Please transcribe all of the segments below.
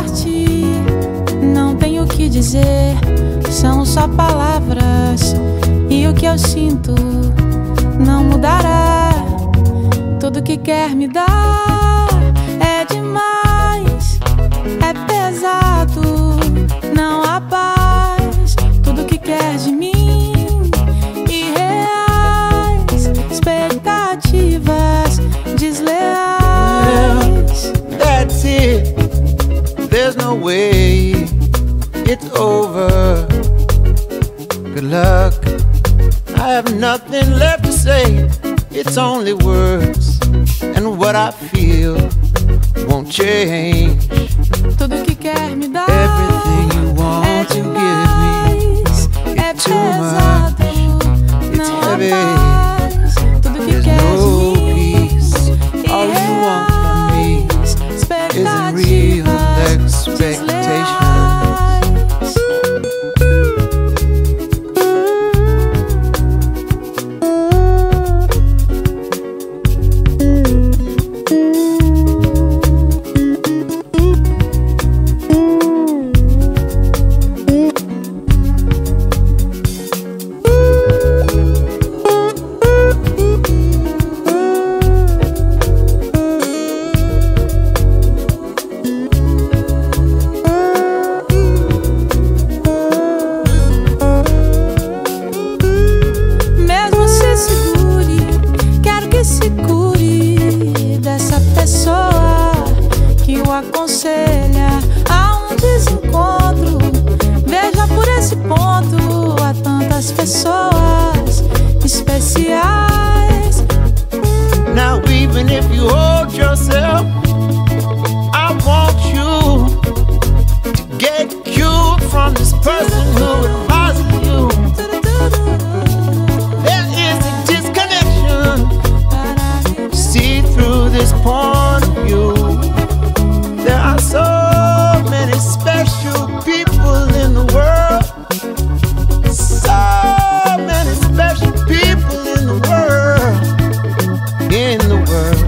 parte, não tenho o que dizer, são só palavras. E o que eu sinto não mudará. Tudo que quer me dar é demais, é pesado, não há paz. Tudo que quer de mim, irreais, expectativas desleais. That's it, there's no way, it's over. Good luck, I have nothing left to say. It's only words, and what I feel won't change. Tudo que quer me dar Everything you want é to demais, give me, é it's too much, pesado, it's não há heavy. paz. Tudo que There's quer no de mim, peace. All you want from me irreais, isn't real expectation. desleais. Se cure dessa pessoa que o aconselha a um desencontro. Veja por esse ponto, há tantas pessoas especiais. Now even if you hold yourself, I want you to get cured from this person who advises you. There is a disconnection. See through this point of view. There are so many special people in the world. So many special people in the world. In the world.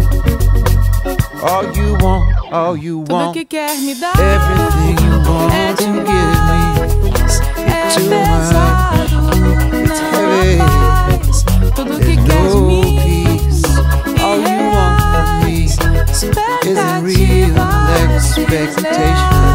All you Tudo want, que quer me dar everything you want é to give me, demais, é too much, pesado, it's não heavy. há paz. Tudo que There's quer de no mim, peace. All you want from me irreais, isn't real expectativas expectation.